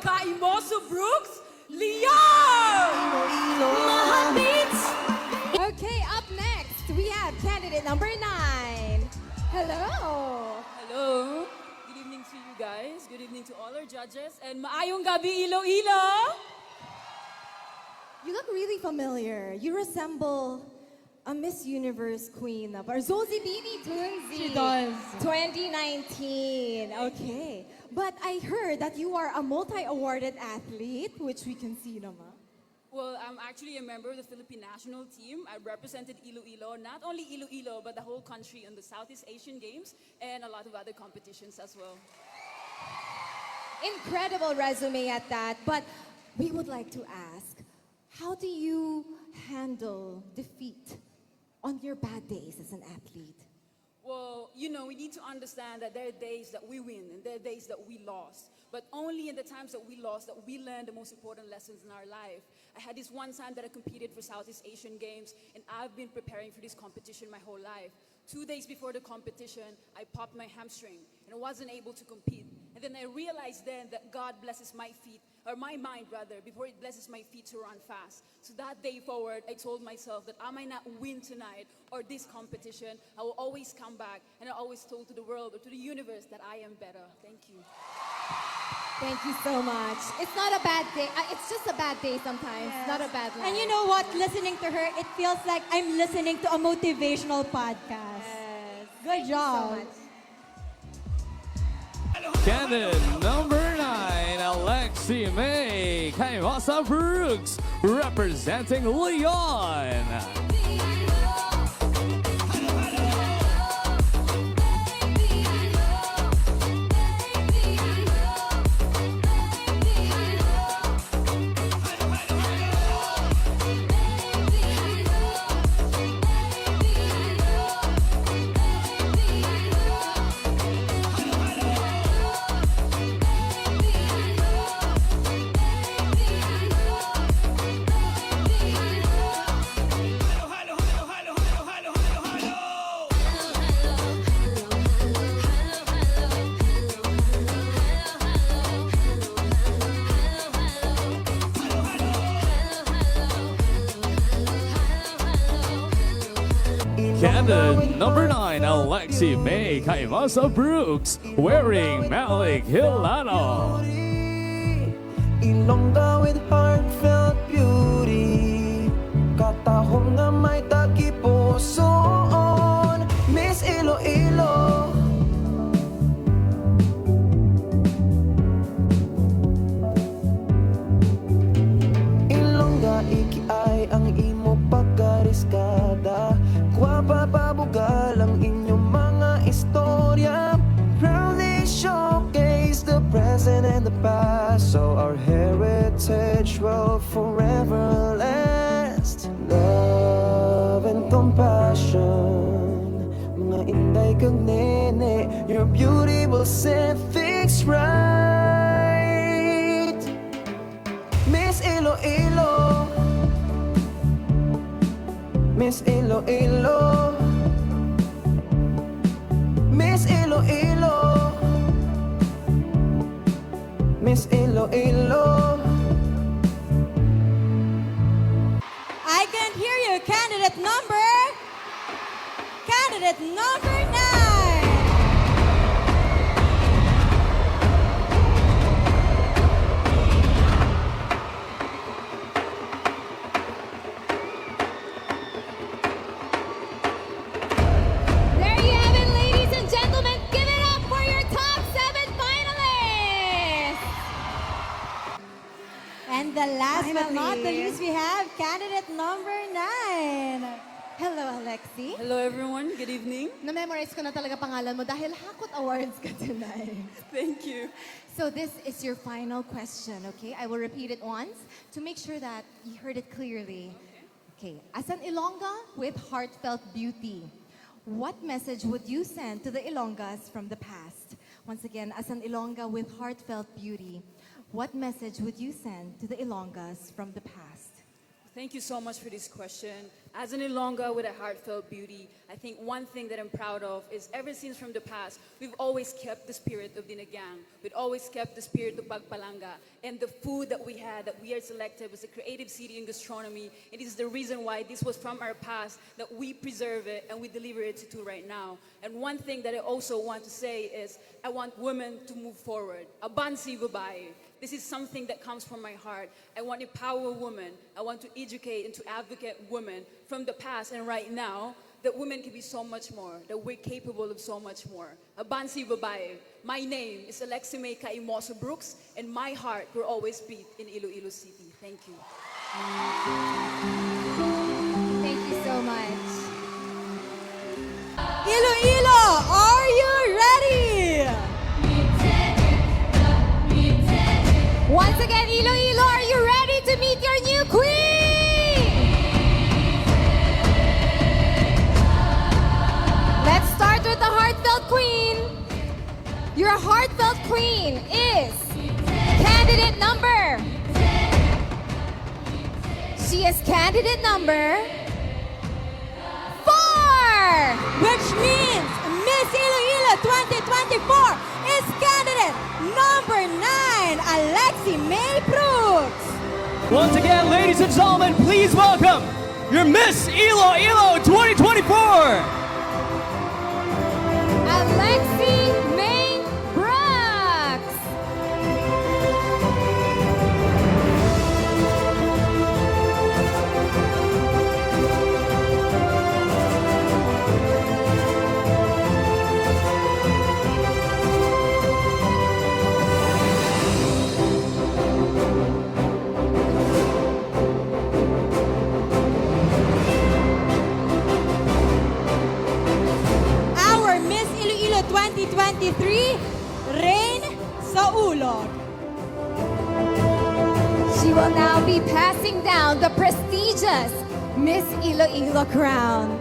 Caimoso Brooks, Leon! Okay, up next, we have candidate number 9. Hello. Hello. Good evening to you guys. Good evening to all our judges. And maayong gabi, Iloilo. You look really familiar. You resemble a Miss Universe queen. Barzozi Bibi Tunzi. She does. 2019. Okay. But I heard that you are a multi-awarded athlete, which we can see naman. Well, I'm actually a member of the Philippine national team. I represented Iloilo, not only Iloilo, but the whole country in the Southeast Asian Games and a lot of other competitions as well. Incredible resume at that. But we would like to ask, how do you handle defeat on your bad days as an athlete? Well, you know, we need to understand that there are days that we win and there are days that we lost. But only in the times that we lost that we learn the most important lessons in our life. I had this one time that I competed for Southeast Asian Games, and I've been preparing for this competition my whole life. 2 days before the competition, I popped my hamstring and I wasn't able to compete. And then I realized then that God blesses my feet, or my mind rather, before it blesses my feet to run fast. So that day forward, I told myself that I might not win tonight or this competition, I will always come back, and I always told to the world or to the universe that I am better. Thank you. Thank you so much. It's not a bad day. It's just a bad day sometimes. Yes. Not a bad life. And you know what? Listening to her, it feels like I'm listening to a motivational podcast. Yes. Good job. So much. Candidate number 9, Alexie Mae Caimoso Brooks, representing Leon. Candidate number 9, Alexie Mae Caimoso Brooks, wearing Malik Hilano. Ilongga with heartfelt beauty, katahong nga may tagipusoon, Miss Iloilo. Ilongga iki ay ang imo pagkariskada, guwapa pabugal ang inyong mga istorya. Proudly showcase the present and the past, so our heritage will forever last. Love and compassion, mga inday kag nene, your beauty will set things right. Miss Iloilo, Miss Iloilo, Miss Iloilo, Miss Iloilo. I can hear you, candidate number 9. There you have it, ladies and gentlemen. Give it up for your top 7 finalists. And the last but not the Finally. least, we have candidate number 9. Hello, Alexie. Hello everyone, good evening. Na-memorize ko na talaga pangalan mo dahil Hakot Awards ka tonight. Thank you. So this is your final question, okay? I will repeat it once to make sure that you heard it clearly. Okay. As an Ilongga with heartfelt beauty, what message would you send to the Ilonggas from the past? Once again, as an Ilongga with heartfelt beauty, what message would you send to the Ilonggas from the past? Thank you so much for this question. As an Ilongga with a heartfelt beauty, I think one thing that I'm proud of is ever since from the past, we've always kept the spirit of Dinagang. We've always kept the spirit of Pagpalanga. And the food that we had, that we are selected, was a creative city in gastronomy. It is the reason why this was from our past, that we preserve it and we deliver it to right now. And one thing that I also want to say is, I want women to move forward. Abansi babae. This is something that comes from my heart. I want to empower women. I want to educate and to advocate women from the past and right now, that women can be so much more, that we're capable of so much more. Abansi babae. My name is Alexie Mae Caimoso Brooks, and my heart will always beat in Iloilo City. Thank you. Thank you so much. Iloilo, are you ready? Once again, Iloilo, are you ready to meet your new queen? Let's start with the heartfelt queen. Your heartfelt queen is candidate number. She is candidate number 4. Which means Miss Iloilo 2024 is candidate number 9, Alexie Mae Brooks. Once again, ladies and gentlemen, please welcome your Miss Iloilo 2024. Alexie Mae Brooks. Our Miss Iloilo 2023, Rain sa Ulog. She will now be passing down the prestigious Miss Iloilo crown.